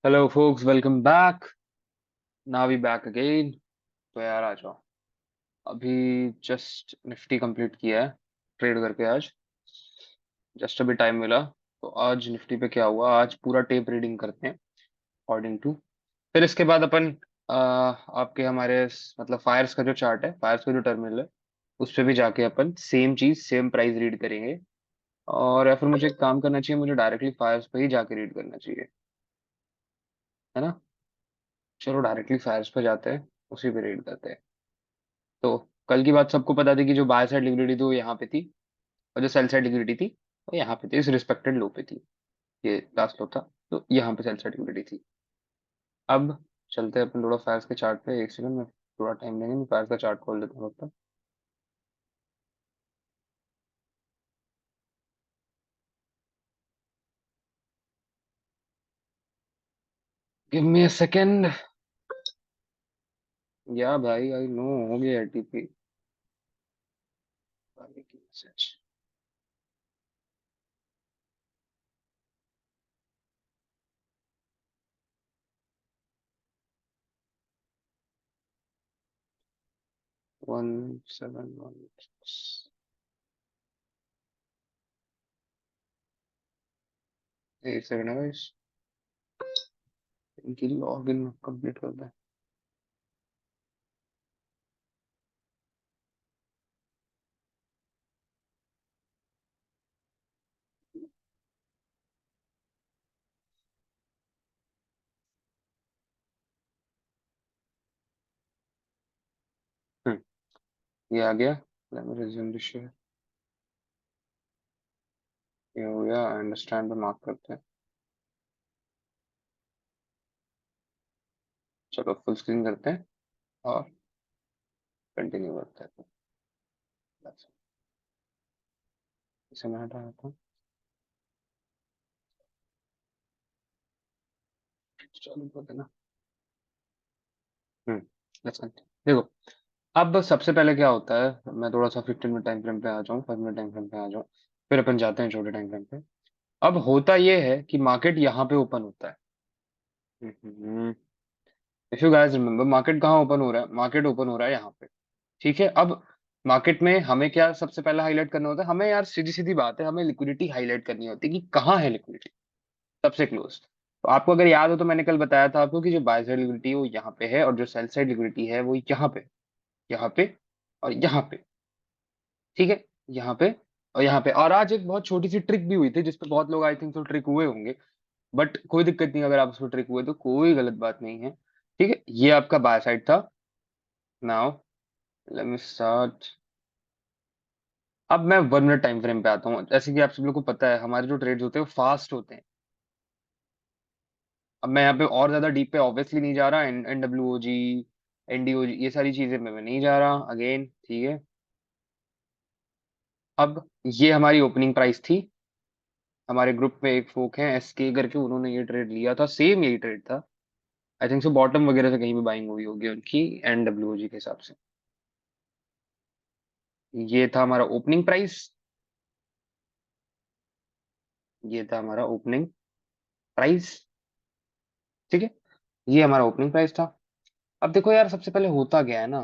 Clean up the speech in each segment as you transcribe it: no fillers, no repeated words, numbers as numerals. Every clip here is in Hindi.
Hello folks, welcome back. Now we back again. तो यार आ जाओ। अभी जस्ट निफ्टी कंप्लीट किया है ट्रेड करके आज। जस्ट अभी टाइम मिला। तो आज निफ्टी पे क्या हुआ, आज पूरा टेप रीडिंग करते हैं अकॉर्डिंग टू। फिर इसके बाद अपन आपके हमारे मतलब फायर्स का जो चार्ट है, फायर्स का जो टर्मिनल है, उस पे भी जाके अपन सेम चीज सेम प्राइस रीड करेंगे। और या फिर मुझे एक काम करना चाहिए, मुझे डायरेक्टली फायर्स पे ही जाके रीड करना चाहिए, है ना। चलो डायरेक्टली फायर्स पे जाते हैं, उसी पे रीड करते हैं। तो कल की बात सबको पता थी कि जो बाय साइड लिक्विडिटी थी वो यहाँ पे थी, और जो सेल साइड लिक्विडिटी थी वो यहाँ पे थी, इस रिस्पेक्टेड लो पे थी। ये लास्ट लो था, तो यहाँ पे सेल साइड लिक्विडिटी थी। अब चलते हैं अपन थोड़ा फायर्स के चार्ट पे। एक सेकंड में, थोड़ा टाइम लेंगे, मैं फायर्स का चार्ट खोल लेता हूँ तब तक। Give me a second. या भाई आई नो, हो गया एटीपी। सच। 1716। एक सेकंड है guys, इनकी लॉग इन कंप्लीट करते हैं। ये आ गया। Let me resume the share। ये हो गया, अंडरस्टैंड पे मार्क करते हैं। चलो फुल स्क्रीन करते हैं और कंटिन्यू करते हैं। That's it। इसे मैं हटा देता हूँ। चालू कर देना। हम्म let's continue। देखो, अब सबसे पहले क्या होता है, मैं थोड़ा सा 15 मिनट टाइम फ्रेम पे आ जाऊँ, 5 मिनट टाइम फ्रेम पे आ जाऊँ, फिर अपन जाते हैं छोटे टाइम फ्रेम पे। अब होता ये है कि मार्केट यहाँ पे ओपन होता है। If you guys remember, market कहाँ ओपन हो रहा है, मार्केट ओपन हो रहा है यहाँ पे। ठीक है। अब मार्केट में हमें क्या सबसे पहले हाईलाइट करना होता है, हमें यार सीधी सीधी बात है, हमें लिक्विडिटी हाईलाइट करनी होती है कि कहाँ है लिक्विडिटी सबसे क्लोज। तो आपको अगर याद हो तो मैंने कल बताया था आपको कि जो बाय साइड लिक्विडिटी है वो यहाँ पे है, और जो सेल साइड लिक्विडिटी है वो यहाँ पे और यहाँ पे। ठीक है। यहाँ पे और यहाँ पे। और आज एक बहुत छोटी सी ट्रिक भी हुई थी जिसपे बहुत लोग आई थिंक तो ट्रिक हुए होंगे। बट कोई दिक्कत नहीं, अगर आप उसको ट्रिक हुए तो कोई गलत बात नहीं है। ठीक है, ये आपका बाय साइड था। Now let me start. अब मैं 1 मिनट टाइम फ्रेम पे आता हूँ। जैसे कि आप सब लोग को पता है हमारे जो ट्रेड्स होते हैं वो फास्ट होते हैं। अब मैं यहाँ पे और ज्यादा डीप पे ऑब्वियसली नहीं जा रहा, एन डब्ल्यू ओ जी, एनडीओजी, ये सारी चीजें मैं नहीं जा रहा अगेन। ठीक है। अब ये हमारी ओपनिंग प्राइस थी। हमारे ग्रुप में एक फोक है एसके करके, उन्होंने ये ट्रेड लिया था, सेम यही ट्रेड था। आई थिंक सो बॉटम वगैरह से कहीं भी बाइंग हुई होगी उनकी, एनडब्ल्यूओजी के हिसाब से। ये था हमारा ओपनिंग प्राइस। ये था हमारा ओपनिंग प्राइस। ठीक है। ये हमारा ओपनिंग प्राइस था। अब देखो यार, सबसे पहले होता क्या है ना,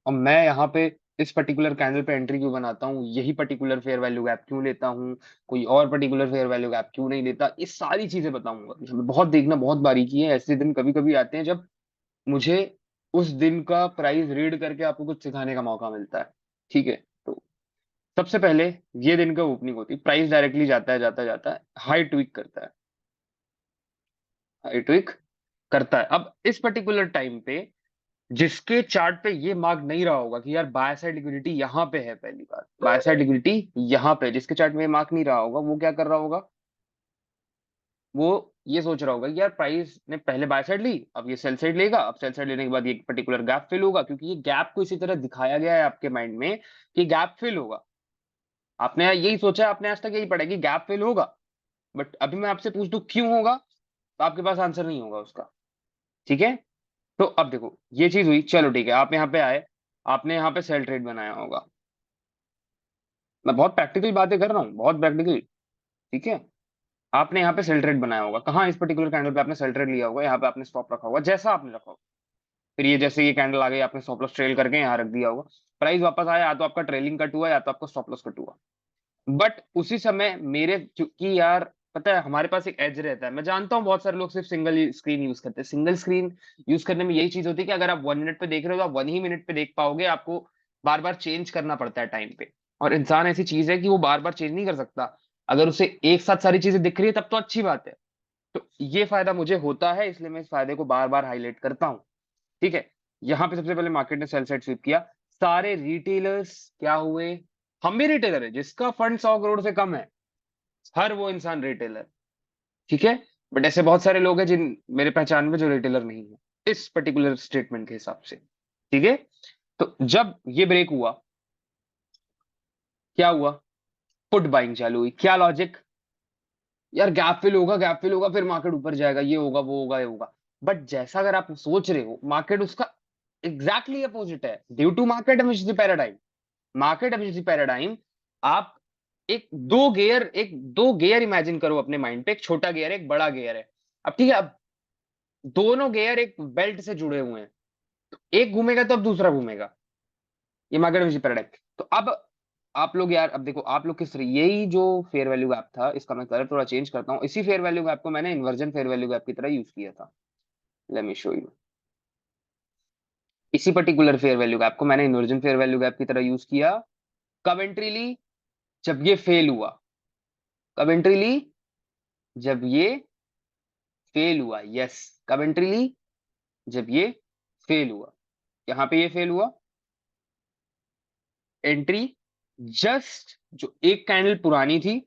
अब मैं यहाँ पे इस पर्टिकुलर कैंडल पे एंट्री क्यों बनाता हूँ, यही पर्टिकुलर फेयर वैल्यू गैप क्यों लेता हूँ, कोई और पर्टिकुलर फेयर वैल्यू गैप क्यों नहीं लेता, ये सारी चीजें बताऊंगा। बहुत देखना, बहुत बारीकी है। ऐसे दिन कभी कभी आते हैं जब मुझे उस दिन का प्राइस रीड करके आपको कुछ सिखाने का मौका मिलता है। ठीक है। तो सबसे पहले ये दिन का ओपनिंग होती है, प्राइस डायरेक्टली जाता है, जाता जाता है हाई ट्विक करता है। हाई ट्विक करता है। अब इस पर्टिकुलर टाइम पे जिसके चार्ट पे ये मार्क नहीं रहा होगा कि यार बाय साइड लिक्विडिटी यहाँ पे है, पहली बार बाय साइड लिक्विडिटी यहाँ पे, जिसके चार्ट में ये मार्क नहीं रहा होगा वो क्या कर रहा होगा, वो ये सोच रहा होगा कि यार प्राइस ने पहले बाय साइड ली, अब ये सेल साइड लेगा, अब सेल साइड लेने के बाद ये पर्टिकुलर गैप फिल होगा, क्योंकि ये गैप को इसी तरह दिखाया गया है आपके माइंड में कि गैप फिल होगा। आपने यही सोचा, आपने आज तक यही पढ़ा कि गैप फिल होगा। बट अभी मैं आपसे पूछ दूं क्यों होगा, तो आपके पास आंसर नहीं होगा उसका। ठीक है। तो अब देखो ये चीज हुई, चलो ठीक है, आप यहाँ पे आए, आपने यहाँ पे सेल ट्रेड बनाया होगा। मैं बहुत प्रैक्टिकल बातें कर रहा हूँ, बहुत प्रैक्टिकल। ठीक है। आपने यहाँ पे सेल ट्रेड बनाया होगा, कहाँ, इस पर्टिकुलर कैंडल पे आपने सेल ट्रेड लिया होगा, यहाँ पे आपने स्टॉप रखा होगा, जैसा आपने रखा होगा। फिर ये जैसे ये कैंडल आ गई, आपने स्टॉप लॉस ट्रेल करके यहाँ रख दिया होगा। प्राइस वापस आया, या तो आपका ट्रेलिंग कट हुआ या तो आपका स्टॉप लॉस कट हुआ। बट उसी समय मेरे, चूंकि यार पता है हमारे पास एक एज रहता है, मैं जानता हूँ बहुत सारे लोग सिर्फ सिंगल स्क्रीन यूज करते हैं। सिंगल स्क्रीन यूज करने में यही चीज होती है कि अगर आप 1 मिनट पे देख रहे हो तो आप 1 ही मिनट पे देख पाओगे, आपको बार बार चेंज करना पड़ता है टाइम पे। और इंसान ऐसी चीज है कि वो बार बार चेंज नहीं कर सकता। अगर उसे एक साथ सारी चीजें दिख रही है तब तो अच्छी बात है। तो ये फायदा मुझे होता है, इसलिए मैं इस फायदे को बार बार हाईलाइट करता हूँ। ठीक है। यहाँ पे सबसे पहले मार्केट ने सेल साइड स्वीप किया, सारे रिटेलर्स क्या हुए, हम भी रिटेलर है, जिसका फंड 100 करोड़ से कम है, हर वो इंसान रिटेलर। ठीक है। बट ऐसे बहुत सारे लोग हैं जिन मेरे पहचान में जो रिटेलर नहीं है, इस पर्टिकुलर स्टेटमेंट के हिसाब से। ठीक है। तो जब ये ब्रेक हुआ, क्या हुआ, पुट बाइंग चालू हुई। क्या लॉजिक, यार गैप फिल होगा, गैप फिल होगा, फिर मार्केट ऊपर जाएगा, ये होगा, वो होगा, ये होगा। बट जैसा अगर आप सोच रहे हो, मार्केट उसका एग्जैक्टली अपोजिट है, due to market efficiency paradigm. Market efficiency paradigm, आप एक दो गियर इमेजिन करो अपने माइंड पे, एक छोटा गियर है, एक बड़ा गियर है। अब ठीक है, अब दोनों गियर एक बेल्ट से जुड़े हुए हैं, तो एक घूमेगा तो अब दूसरा घूमेगा। ये मार्केट एफिशिएंसी पैराडाइम। तो अब आप लोग यार, अब देखो आप लोग किस तरह, यही जो फेयर वैल्यू गैप था, इसका मैं कलर थोड़ा चेंज करता हूँ। इसी फेयर वैल्यू गैप को मैंने इन्वर्जन फेयर वैल्यू गैप की तरह यूज किया था। Let me show you. इसी पर्टिकुलर फेयर वैल्यू गैप को मैंने इन्वर्जन फेयर वैल्यू गैप की तरह यूज किया। कब एंट्री ली, जब ये फेल हुआ। कब एंट्री ली, जब ये फेल हुआ। यस, कब एंट्री ली, जब ये फेल हुआ। यहां पे ये फेल हुआ, एंट्री। जस्ट जो एक कैंडल पुरानी थी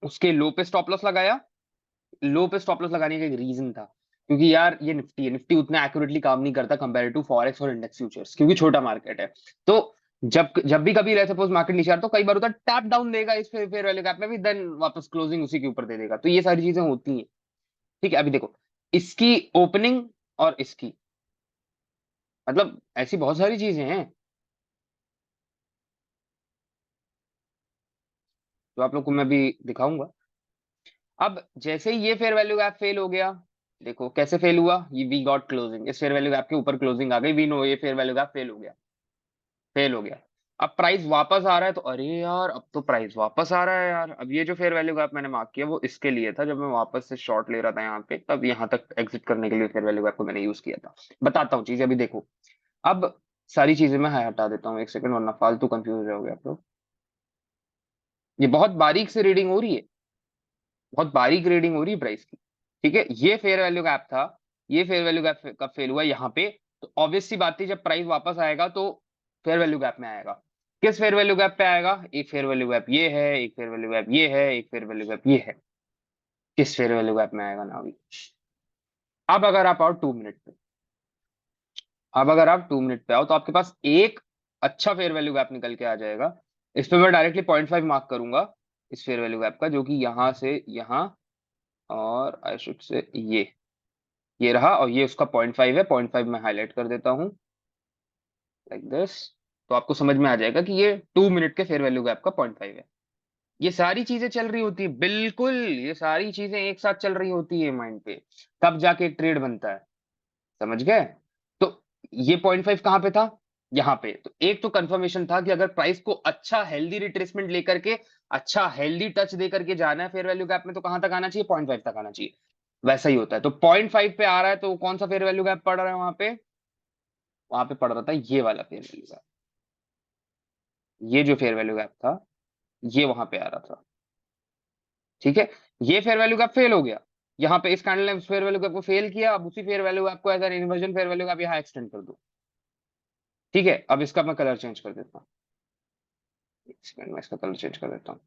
उसके लो पे स्टॉप लॉस लगाया। लो पे स्टॉप लॉस लगाने का एक रीजन था, क्योंकि यार ये निफ्टी है, निफ्टी उतना एक्यूरेटली काम नहीं करता कंपेयर टू फॉरेक्स और इंडेक्स फ्यूचर्स, क्योंकि छोटा मार्केट है। तो जब जब भी कभी सपोज मार्केट नीचे आता तो कई बार होता है टैप डाउन देगा इस फेयर वैल्यू गैप में भी, देन वापस क्लोजिंग उसी के ऊपर दे देगा। तो ये सारी चीजें होती हैं। ठीक है। अभी देखो इसकी ओपनिंग और इसकी, मतलब ऐसी बहुत सारी चीजें हैं जो आप लोग को मैं भी दिखाऊंगा। अब जैसे ही ये फेयर वैल्यू गैप फेल हो गया, देखो कैसे फेल हुआ, ये वी गॉट क्लोजिंग, इस फेयर वैल्यू गैप के ऊपर क्लोजिंग आ गई, वी नो ये फेयर वैल्यू गैप फेल हो गया, फेल हो गया। अब प्राइस वापस आ रहा है, तो अरे यार अब तो प्राइस वापस आ रहा है यार। अब ये जो फेयर वैल्यू गैप मैंने मार्क किया वो इसके लिए था, जब मैं वापस से शॉर्ट ले रहा था यहाँ पे, तब यहाँ तक एग्जिट करने के लिए फेयर वैल्यू गैप को मैंने यूज किया था। बताता हूँ चीजें, अभी देखो। अब सारी चीजें मैं हटा देता हूँ एक सेकंड, वरना फालतू कंफ्यूज हो जाओगे आप लोग। ये बहुत बारीक से रीडिंग हो रही है, बहुत बारीक रीडिंग हो रही है प्राइस की। ठीक है। ये फेयर वैल्यू गैप था, ये फेयर वैल्यू गैप कब फेल हुआ, यहाँ पे। तो ऑब्वियस सी बात थी, जब प्राइस वापस आएगा तो फेयर वैल्यू गैप में आएगा। किस फेयर वैल्यू गैप पे आएगा, एक फेयर वैल्यू गैप ये है, एक फेयर वैल्यू गैप ये है, एक फेयर वैल्यू गैप ये है। किस फेयर वैल्यू गैप में आएगा ना अभी। अब अगर आप आओ 2 मिनट पे, अब अगर आप 2 मिनट पे आओ तो आपके पास एक अच्छा फेयर वैल्यू गैप निकल के आ जाएगा। इस पे मैं डायरेक्टली 0.5 मार्क करूंगा, इस फेयर वैल्यू गैप का, जो कि यहां से यहां, और आई शुड से ये रहा, और ये उसका 0.5 है, 0.5 मैं हाईलाइट कर देता हूँ लाइक दिस। तो आपको समझ में आ जाएगा कि ये 2 मिनट के फेयर वैल्यू गैप का 0.5 है। ये सारी चीजें चल रही होती है, बिल्कुल ये सारी चीजें एक साथ चल रही होती है माइंड पे, तब जाके एक ट्रेड बनता है। समझ गए। तो ये 0.5 कहाँ पे था, यहाँ पे। तो एक तो कंफर्मेशन था कि अगर प्राइस को अच्छा हेल्दी रिट्रेसमेंट लेकर के, अच्छा हेल्दी टच दे करके जाना है फेयर वैल्यू गैप में, तो कहां तक आना चाहिए, 0.5 तक आना चाहिए। वैसा ही होता है। तो 0.5 पे आ रहा है, तो कौन सा फेयर वैल्यू गैप पड़ रहा है वहां पे, वहां पे पड़ रहा था ये वाला फेयर वैल्यू गैप। ये जो फेयर वैल्यू गैप था, ये वहां पे आ रहा था। ठीक है। ये फेयर वैल्यू गैप फेल हो गया, यहाँ पे इस कैंडल ने फेयर वैल्यू गैप को फेल किया। अब उसी फेयर वैल्यू गैप को as an inversion fair value gap यहाँ एक्सटेंड कर दो। ठीक है। अब इसका मैं कलर चेंज कर देता हूँ, एक सेकंड में इसका कलर चेंज कर देता हूँ।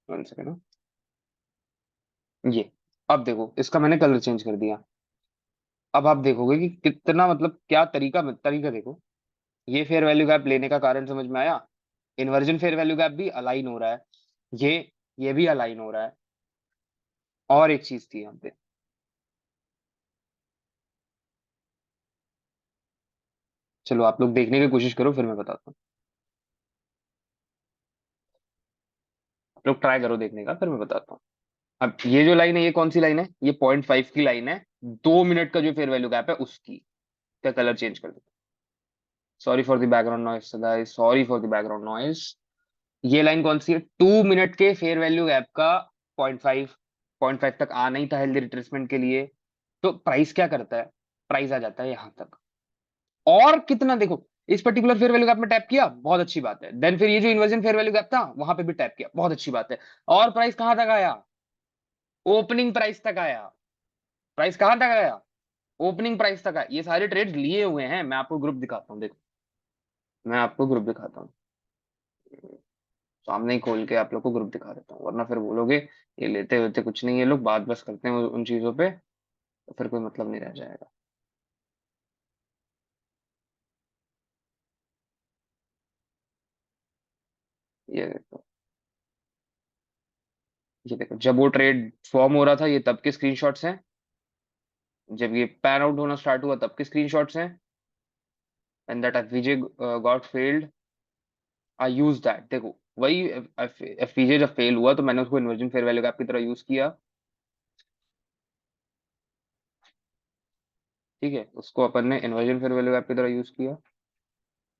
One second. ये, अब देखो इसका मैंने कलर चेंज कर दिया। अब आप देखोगे कि कितना, मतलब क्या तरीका, तरीका देखो। ये फेयर वैल्यू गैप लेने का कारण समझ में आया, इन्वर्जन फेयर वैल्यू गैप भी अलाइन हो रहा है, ये ये भी अलाइन हो रहा है। और एक चीज थी यहाँ पे, चलो आप लोग देखने की कोशिश करो, फिर मैं बताता हूँ। आप लोग ट्राई करो देखने का, फिर मैं बताता हूँ। अब ये जो लाइन है, ये कौन सी लाइन है? ये 0.5 की लाइन है। 2 मिनट का जो फेयर वैल्यू गैप है उसकी। क्या कलर चेंज कर दो? Sorry for the background noise guys, sorry for the background noise. ये लाइन कौन सी है? 2 मिनट के फेयर वैल्यू गैप का 0.5। 0.5 तक आना ही था हेल्दी रिट्रेसमेंट के लिए। तो प्राइस क्या करता है? प्राइस आ जाता है यहां तक। और कितना देखो, इस पर्टिकुलर फेयर वैल्यू गैप में टैप किया, बहुत अच्छी बात है। देन फिर ये जो इन्वर्जन फेयर वैल्यू गैप था, वहां पे भी टैप किया, बहुत अच्छी बात है। और प्राइस कहां तक आया? ओपनिंग प्राइस तक आया। प्राइस कहां तक आया? ओपनिंग प्राइस तक आया। ये सारे ट्रेड्स लिए हुए हैं, मैं आपको ग्रुप दिखाता हूँ, देखो। मैं आपको ग्रुप दिखाता हूँ, सामने ही खोल के आप लोग को ग्रुप दिखा देता हूँ, वरना फिर बोलोगे ये लेते होते कुछ नहीं, ये लोग बात बस करते हैं उन चीजों पे, तो फिर कोई मतलब नहीं रह जाएगा। ये देखो, ये देखो, जब वो ट्रेड फॉर्म हो रहा था, ये तब के स्क्रीनशॉट्स हैं। जब ये पैन आउट होना स्टार्ट हुआ, तब के स्क्रीनशॉट्स हैं। And that FVG got failed, I use that, देखो। वही एफवीजे जब फेल हुआ, तो मैंने उसको इन्वर्जन फेयर वैल्यू गैप की तरह यूज किया। ठीक है, उसको अपन ने इन्वर्जन फेयर वैल्यू गैप की तरह यूज किया।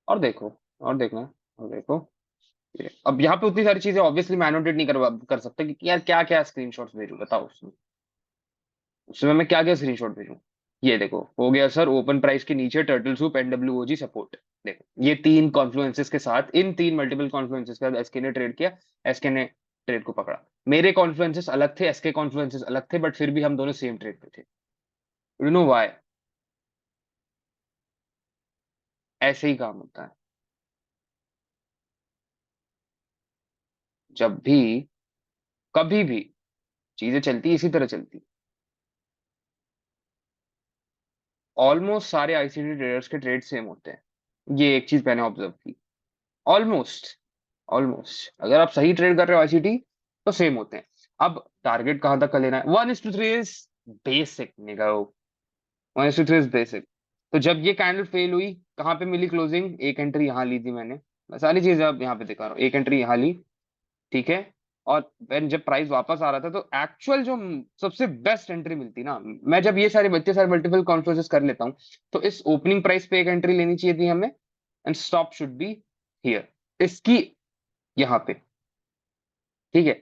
और देखो, और देखना, और देखो। अब यहाँ पे उतनी सारी चीजें ऑब्वियसली मैं एनोटेट नहीं कर सकता कि यार क्या क्या स्क्रीनशॉट्स भेजूं, बताओ उसमें। उसमें मैं क्या क्या स्क्रीनशॉट भेजूं? ये देखो, हो गया सर ओपन प्राइस के नीचे टर्टल सूप एनडब्ल्यूओजी सपोर्ट। देखो, ये तीन कॉन्फ्लुएंसेस के साथ, इन तीन मल्टीपल कॉन्फ्लुएंसेस के साथ एसके ने ट्रेड किया। एसके ने ट्रेड को पकड़ा। मेरे कॉन्फ्लुएंसेस अलग थे, एसके कॉन्फ्लुएंसेस अलग थे, बट फिर भी हम दोनों सेम ट्रेड पे थे। You know why? ऐसे ही काम होता है। जब भी, कभी भी चीजें चलती इसी तरह चलती। ऑलमोस्ट सारे आईसीटी ट्रेडर्स के ट्रेड सेम होते हैं, ये एक चीज मैंने ऑब्जर्व की। ऑलमोस्ट, ऑलमोस्ट अगर आप सही ट्रेड कर रहे हो आईसीटी, तो सेम होते हैं। अब टारगेट कहां तक का लेना है? 1:3 इज बेसिक निगाहो। 1:3 is basic. तो जब ये कैंडल फेल हुई, कहां पे मिली क्लोजिंग? एक एंट्री यहां ली थी मैंने। मैं सारी चीजें अब यहाँ पे दिखा रहा हूँ, एक एंट्री यहाँ ली। ठीक है। और when जब प्राइस वापस आ रहा था, तो एक्चुअल जो सबसे बेस्ट एंट्री मिलती ना, मैं जब ये सारे बच्चे सारे मल्टीपल कॉन्फ्रेंसेस कर लेता हूँ, तो इस ओपनिंग प्राइस पे एक एंट्री लेनी चाहिए थी हमें। And stop should be here, इसकी, यहाँ पे। ठीक है,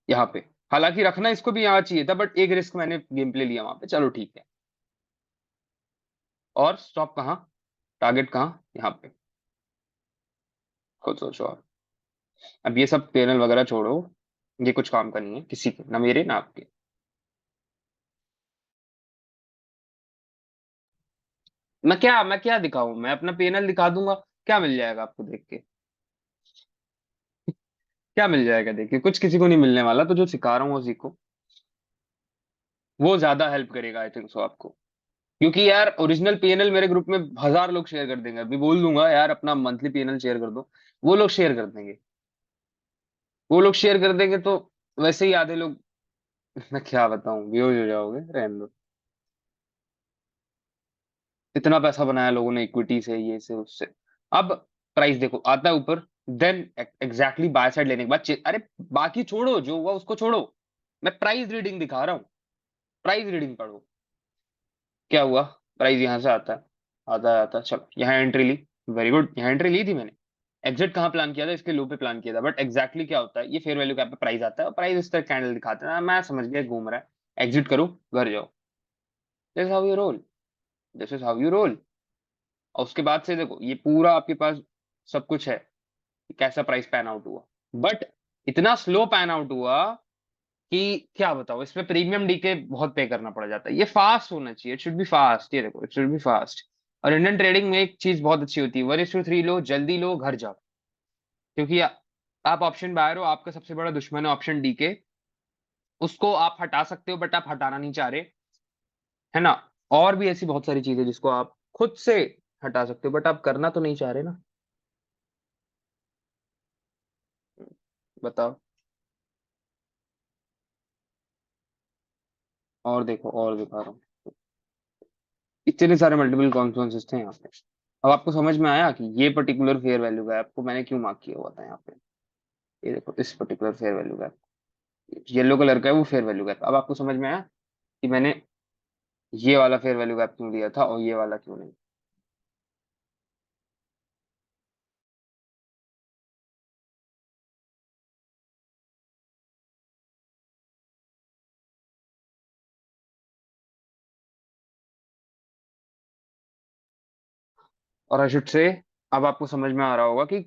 यहाँ पे। हालांकि रखना इसको भी यहाँ चाहिए था, बट एक रिस्क मैंने गेम प्ले लिया वहां पे, चलो ठीक है। और स्टॉप कहाँ? टारगेट कहाँ? यहाँ पे। खुद सोचो आप। अब ये सब पैनल वगैरह छोड़ो, ये कुछ काम का नहीं है किसी के, ना मेरे ना आपके। मैं क्या दिखाऊं? मैं अपना पैनल दिखा दूंगा। क्या मिल जाएगा आपको देख के? क्या मिल जाएगा देख के? कुछ किसी को नहीं मिलने वाला, तो जो सिखा रहा हूँ वो सीखो। वो ज्यादा हेल्प करेगा आई थिंक सो आपको। क्योंकि यार ओरिजिनल पीएनएल मेरे ग्रुप में 1000 लोग शेयर कर देंगे, अभी बोल दूंगा यार अपना मंथली पीएनएल शेयर कर दो। वो लोग शेयर कर देंगे। वो लोग शेयर कर देंगे तो वैसे ही आधे लोग मैं क्या बताऊं, बेहोश हो जाओगे, रहने दो। इतना पैसा बनाया लोगों ने इक्विटी से, ये से उससे। अब प्राइस देखो आता है ऊपर, देन एग्जैक्टली बाय साइड लेने के बाद अरे बाकी छोड़ो, जो हुआ उसको छोड़ो। मैं प्राइस रीडिंग दिखा रहा हूँ। प्राइस रीडिंग पढ़ो। क्या हुआ? प्राइस यहां से आता है, आता है, चलो यहाँ एंट्री ली। वेरी गुड, यहाँ एंट्री ली थी मैंने। एग्जिट कहाँ प्लान किया था? इसके लो पे प्लान किया था, बट एग्जैक्टली क्या होता है, ये फेयर वैल्यू कैप पे प्राइस आता है, और प्राइस इस तरह कैंडल दिखाता है, मैं समझ गया घूम रहा है। एग्जिट करो, घर जाओ। This how you roll. This is how you roll. और उसके बाद से देखो, ये पूरा आपके पास सब कुछ है कि कैसा प्राइस पैन आउट हुआ। बट इतना स्लो पैन आउट हुआ कि क्या बताओ, इसमें प्रीमियम डीके बहुत पे करना पड़ जाता है। ये फास्ट होना चाहिए, इट शुड बी फास्ट, ये देखो, इट शुड बी फास्ट। और इंडियन ट्रेडिंग में एक चीज बहुत अच्छी होती है, 1:3 लो, जल्दी लो, घर जाओ। क्योंकि आप ऑप्शन बायर हो, आपका सबसे बड़ा दुश्मन है ऑप्शन डीके। उसको आप हटा सकते हो, बट आप हटाना नहीं चाह रहे, है ना? और भी ऐसी बहुत सारी चीजें जिसको आप खुद से हटा सकते हो, बट आप करना तो नहीं चाह रहे ना। बताओ। और देखो, और दिखा रहा हूँ, इतने सारे मल्टीपल कॉन्फ्लुएंसेस थे यहाँ पे। अब आपको समझ में आया कि ये पर्टिकुलर फेयर वैल्यू गैप को मैंने क्यों मार्क किया हुआ था यहाँ पे। ये देखो इस particular fair value gap, yellow colour का है वो फेयर वैल्यू गैप। अब आपको समझ में आया कि मैंने ये वाला फेयर वैल्यू गैप क्यों लिया था और ये वाला क्यों नहीं। और आई शुड से, अब आपको समझ में आ रहा होगा कि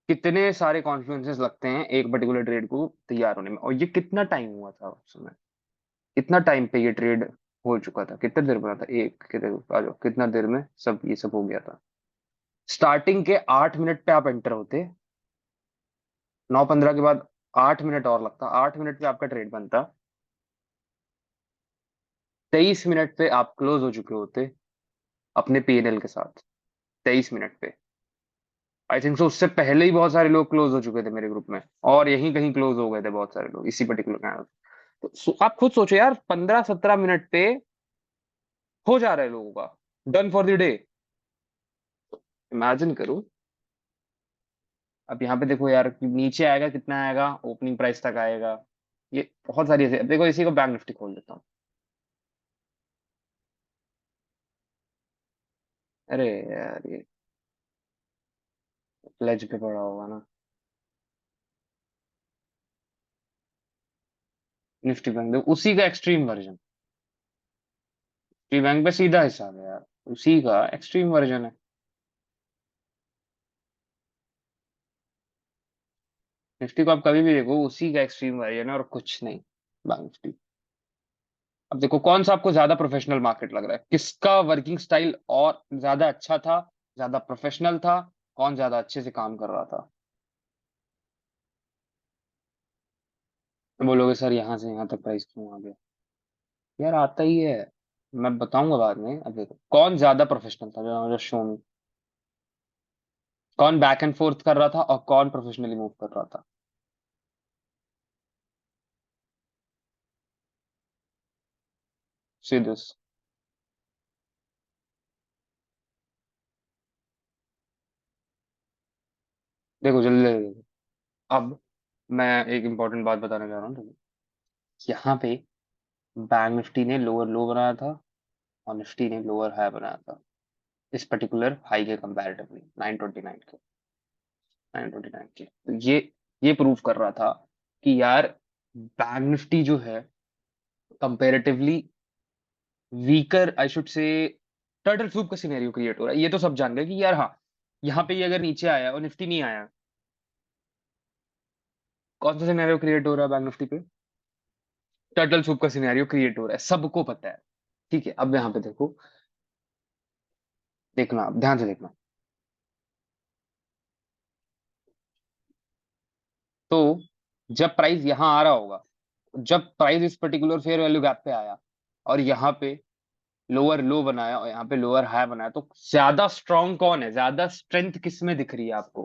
कितने सारे कॉन्फ्लुएंसेस लगते हैं एक पर्टिकुलर ट्रेड को तैयार होने में, और ये कितना टाइम हुआ था उस समय, कितना टाइम पे ये ट्रेड हो चुका था, कितने देर बना था, एक कितने आ जाओ कितना देर में सब ये सब हो गया था। स्टार्टिंग के 8 मिनट पे आप एंटर होते, 9:15 के बाद 8 मिनट और लगता, 8 मिनट पे आपका ट्रेड बनता, 23 मिनट पे आप क्लोज हो चुके होते अपने पीएनएल के साथ, 23 मिनट पे। आई थिंक सो उससे पहले ही बहुत सारे लोग क्लोज हो चुके थे मेरे ग्रुप में, और यहीं कहीं क्लोज हो गए थे बहुत सारे लोग इसी पर्टिकुलर कैंडल। तो आप खुद सोचो यार, 15-17 मिनट पे हो जा रहा है लोगों का, done for the day. Imagine करो। अब यहाँ पे देखो यार कि नीचे आएगा कितना आएगा, ओपनिंग प्राइस तक आएगा। ये बहुत सारी ऐसे, अब देखो इसी को बैंक निफ्टी खोल देता हूँ। अरे यार ये प्लेज पे पड़ा होगा ना, निफ्टी बैंक देखो उसी का एक्सट्रीम वर्जन। निफ्टी बैंक पे सीधा हिसाब है यार, उसी का एक्सट्रीम वर्जन है। निफ्टी को आप कभी भी देखो उसी का एक्सट्रीम वर्जन है और कुछ नहीं, बैंक निफ्टी। अब देखो कौन सा आपको ज्यादा प्रोफेशनल मार्केट लग रहा है, किसका वर्किंग स्टाइल और ज्यादा अच्छा था, ज्यादा प्रोफेशनल था, कौन ज्यादा अच्छे से काम कर रहा था। तो बोलोगे सर यहाँ से यहाँ तक प्राइस क्यों आ गया, यार आता ही है, मैं बताऊंगा बाद में। अब देखो कौन ज्यादा प्रोफेशनल था, जो शो में कौन बैक एंड फोर्थ कर रहा था और कौन प्रोफेशनली मूव कर रहा था। सीधे देखो जल्दी देखो। अब मैं एक इंपॉर्टेंट बात बताने जा रहा हूँ तुम्हें। यहाँ पे बैंक निफ्टी ने लोअर लो बनाया था और निफ्टी ने लोअर हाई बनाया था, इस पर्टिकुलर हाई के कंपैरेटिवली 929 के, 929 के। तो ये प्रूव कर रहा था कि यार बैंक निफ्टी जो है comparatively weaker, I should say turtle फ्लूप का सिनेरियो क्रिएट हो रहा है, ये तो सब जान गए कि यार हाँ, यहाँ पे ये अगर नीचे आया और निफ्टी नहीं आया, कौन सा सिनेरियो क्रिएट हो रहा है बैंक निफ्टी पे, टर्टल फ्लूप का सिनेरियो क्रिएट हो रहा है, सबको पता है। ठीक है, अब यहाँ पे देखो, देखना आप ध्यान से देखना। तो जब प्राइस यहाँ आ रहा होगा, जब प्राइस इस पर्टिकुलर फेयर वैल्यू गैप पे आया और यहाँ पे लोअर लो बनाया और यहाँ पे लोअर हाई बनाया, तो ज्यादा स्ट्रांग कौन है, ज्यादा स्ट्रेंथ किस में दिख रही है आपको,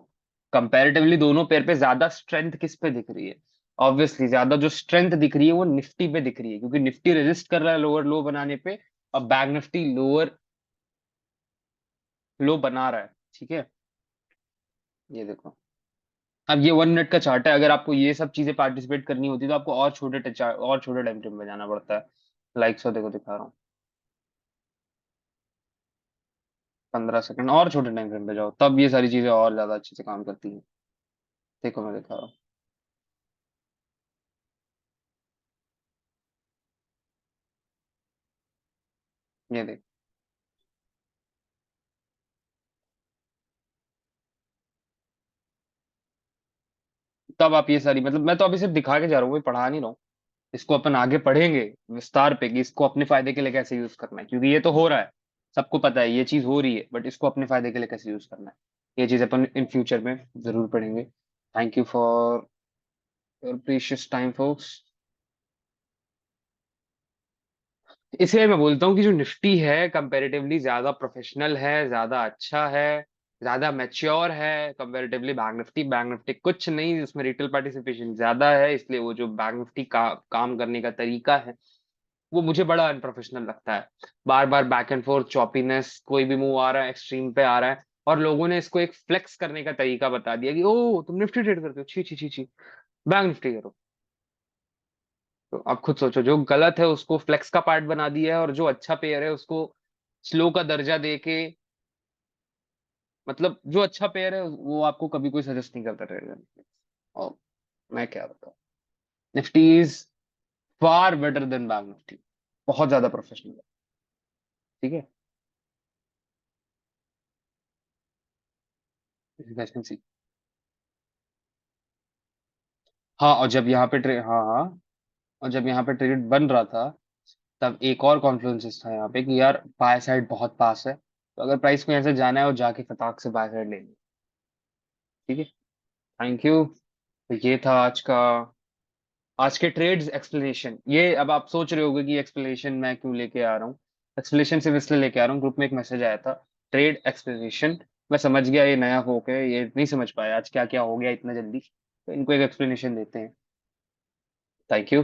कंपैरेटिवली दोनों पेयर पे ज्यादा स्ट्रेंथ किस पे दिख रही है। ऑब्वियसली ज्यादा जो स्ट्रेंथ दिख रही है वो निफ्टी पे दिख रही है, क्योंकि निफ्टी रेजिस्ट कर रहा है लोअर लो बनाने पे और बैंक निफ्टी लोअर लो बना रहा है। ठीक है, ये देखो। अब ये 1 मिनट का चार्ट है, अगर आपको ये सब चीजें पार्टिसिपेट करनी होती तो आपको और छोटे टाइम फ्रेम में जाना पड़ता है। लाइक सौ देखो दिखा रहा हूँ, 15 सेकंड और छोटे टाइम फ्रेम पे जाओ, तब ये सारी चीजें और ज्यादा अच्छे से काम करती हैं। देखो मैं दिखा रहा हूँ, ये देख। तब आप ये सारी, मतलब मैं तो अभी सिर्फ दिखा के जा रहा हूँ, मैं पढ़ा नहीं रहा हूँ। इसको अपन आगे पढ़ेंगे विस्तार पे कि इसको अपने फायदे के लिए कैसे यूज करना है, क्योंकि ये तो हो रहा है, सबको पता है ये चीज हो रही है, बट इसको अपने फायदे के लिए कैसे यूज करना है, ये चीज अपन इन फ्यूचर में जरूर पढ़ेंगे। Thank you for your precious time folks. इसलिए मैं बोलता हूँ कि जो निफ्टी है कंपैरेटिवली ज्यादा प्रोफेशनल है, ज्यादा अच्छा है, ज्यादा मैच्योर है comparatively bank Nifty. Bank Nifty कुछ नहीं, उसमें रिटेल पार्टिसिपेशन ज्यादा है, इसलिए वो जो बैंक निफ्टी का काम करने का तरीका है वो मुझे बड़ा अनप्रोफेशनल लगता है। बार बार बैक एंड फोर्थ चॉपीनेस, कोई भी मूव आ रहा है एक्सट्रीम पे आ रहा है, और लोगों ने इसको एक फ्लेक्स करने का तरीका बता दिया कि ओ तुम निफ्टी ट्रेड करते हो, छी छी छी छी, बैंक निफ्टी करो। तो आप खुद सोचो, जो गलत है उसको फ्लेक्स का पार्ट बना दिया है, और जो अच्छा पेयर है उसको स्लो का दर्जा देके, मतलब जो अच्छा पेयर है वो आपको कभी कोई सजेस्ट नहीं करता ट्रेड करने के लिए। और मैं क्या बताऊं, Nifty is far better than bank Nifty, बहुत ज्यादा प्रोफेशनल है। ठीक है, इन्वेस्टमेंट सी। हाँ, और जब यहाँ पे ट्रेड, हाँ हाँ, और जब यहाँ पे ट्रेड बन रहा था, तब एक और कॉन्फ्लुएंसेस था यहाँ पे कि यार बाय साइड बहुत पास है, तो अगर प्राइस को यहाँ से जाना है और जाके फटाक से बाय साइड ले ली। ठीक है, थैंक यू। तो ये था आज के ट्रेड्स एक्सप्लेनेशन। ये अब आप सोच रहे होगे कि एक्सप्लेनेशन मैं क्यों लेके आ रहा हूँ। एक्सप्लेनेशन सिर्फ इसलिए लेके आ रहा हूँ, ग्रुप में एक मैसेज आया था, ट्रेड एक्सप्लेनेशन। मैं समझ गया ये नया फोक है, ये नहीं समझ पाया आज क्या क्या हो गया इतना जल्दी, तो इनको एक एक्सप्लेनेशन देते हैं। Thank you.